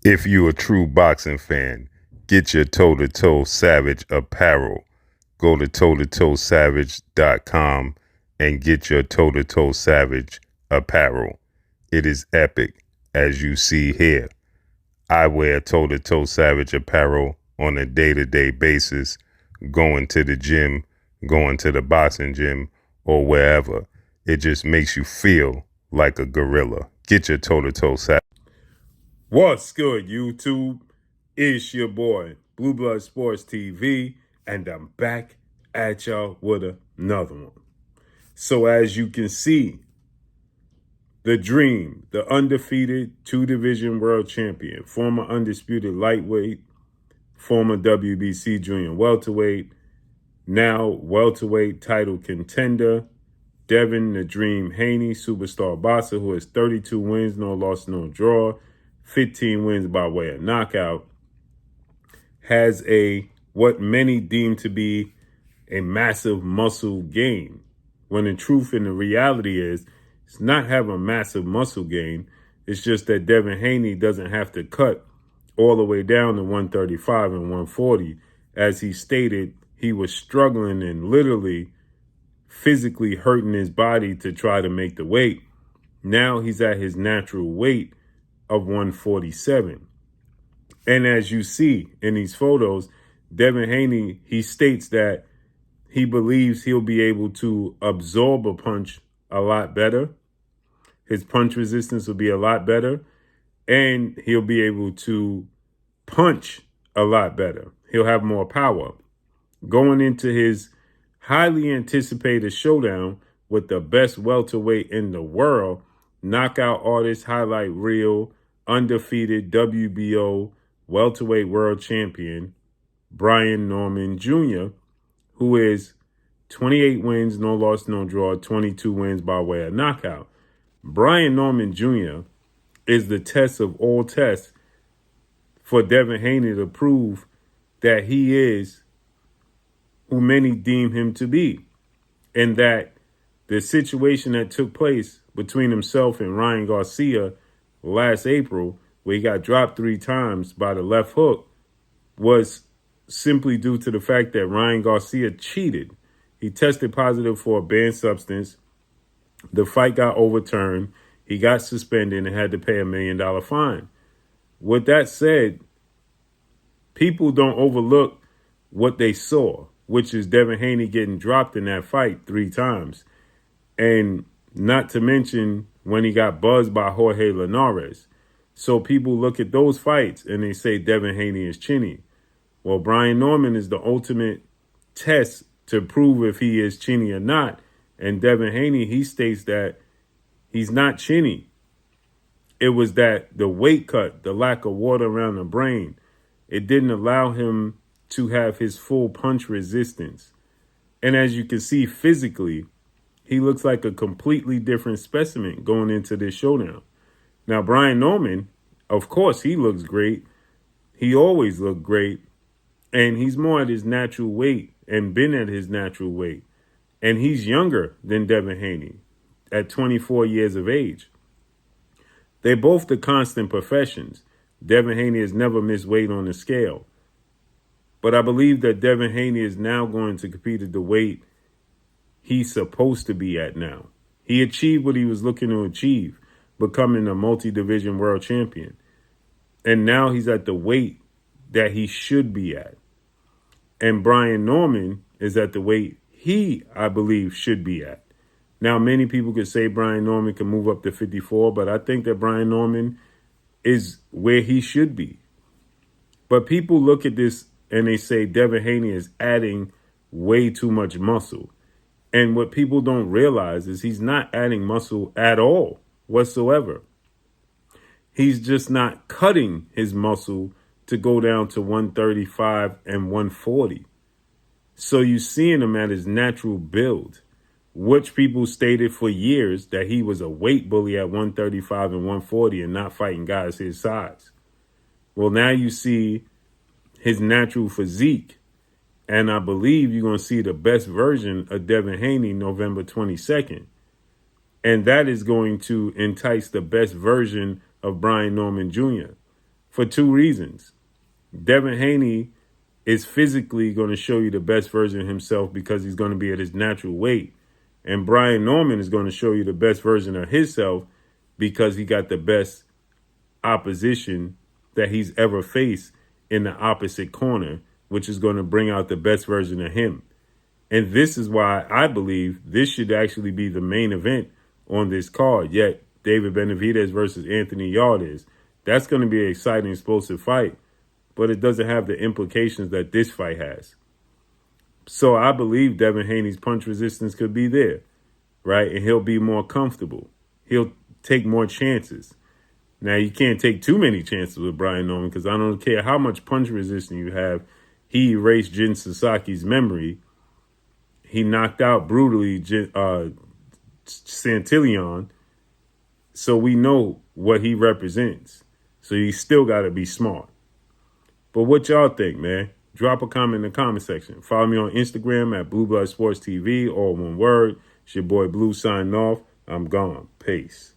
If you a true boxing fan, get your toe-to-toe Savage apparel. Go to toe-to-toe-savage.com and get your toe-to-toe Savage apparel. It is epic, as you see here. I wear toe-to-toe Savage apparel on a day-to-day basis, going to the gym, going to the boxing gym, or wherever. It just makes you feel like a gorilla. Get your toe-to-toe Savage. What's good, YouTube? It's your boy, Blue Blood Sports TV, and I'm back at y'all with another one. So as you can see, the Dream, the undefeated two-division world champion, former undisputed lightweight, former WBC junior welterweight, now welterweight title contender, Devin the Dream Haney, superstar boxer who has 32 wins, no loss, no draw, 15 wins by way of knockout, has what many deem to be a massive muscle gain. When the truth and the reality is, it's not have a massive muscle gain. It's just that Devin Haney doesn't have to cut all the way down to 135 and 140. As he stated, he was struggling and literally physically hurting his body to try to make the weight. Now he's at his natural weight of 147. And as you see in these photos, Devin Haney, he states that he believes he'll be able to absorb a punch a lot better. His punch resistance will be a lot better. And he'll be able to punch a lot better. He'll have more power. Going into his highly anticipated showdown with the best welterweight in the world, knockout artist, highlight reel, undefeated WBO welterweight world champion, Brian Norman Jr., who is 28 wins, no loss, no draw, 22 wins by way of knockout. Brian Norman Jr. is the test of all tests for Devin Haney to prove that he is who many deem him to be, and that the situation that took place between himself and Ryan Garcia last April, where he got dropped 3 times by the left hook, was simply due to the fact that Ryan Garcia cheated. He tested positive for a banned substance. The fight got overturned. He got suspended and had to pay $1 million fine. With that said, people don't overlook what they saw, which is Devin Haney getting dropped in that fight 3 times. And not to mention when he got buzzed by Jorge Linares. So people look at those fights and they say Devin Haney is chinny. Well, Brian Norman is the ultimate test to prove if he is chinny or not. And Devin Haney, he states that he's not chinny. It was that the weight cut, the lack of water around the brain, it didn't allow him to have his full punch resistance. And as you can see physically, he looks like a completely different specimen going into this showdown. Now, Brian Norman, of course, he looks great. He always looked great. And he's more at his natural weight and been at his natural weight. And he's younger than Devin Haney at 24 years of age. They're both the constant professions. Devin Haney has never missed weight on the scale. But I believe that Devin Haney is now going to compete at the weight he's supposed to be at now. He achieved what he was looking to achieve, becoming a multi-division world champion. And now he's at the weight that he should be at. And Brian Norman is at the weight he, I believe, should be at. Now, many people could say Brian Norman can move up to 54, but I think that Brian Norman is where he should be. But people look at this and they say Devin Haney is adding way too much muscle. And what people don't realize is he's not adding muscle at all whatsoever. He's just not cutting his muscle to go down to 135 and 140. So you're seeing him at his natural build, which people stated for years that he was a weight bully at 135 and 140 and not fighting guys his size. Well, now you see his natural physique, and I believe you're going to see the best version of Devin Haney November 22nd. And that is going to entice the best version of Brian Norman Jr. for two reasons. Devin Haney is physically going to show you the best version of himself because he's going to be at his natural weight. And Brian Norman is going to show you the best version of himself because he got the best opposition that he's ever faced in the opposite corner, which is going to bring out the best version of him. And this is why I believe this should actually be the main event on this card. Yet David Benavidez versus Anthony Yarde. That's going to be an exciting, explosive fight, but it doesn't have the implications that this fight has. So I believe Devin Haney's punch resistance could be there, right? And he'll be more comfortable. He'll take more chances. Now, you can't take too many chances with Brian Norman because I don't care how much punch resistance you have. He erased Jin Sasaki's memory. He knocked out brutally Santillan. So we know what he represents. So you still got to be smart. But what y'all think, man? Drop a comment in the comment section. Follow me on Instagram at Blue Blood Sports TV, all one word. It's your boy Blue signing off. I'm gone. Peace.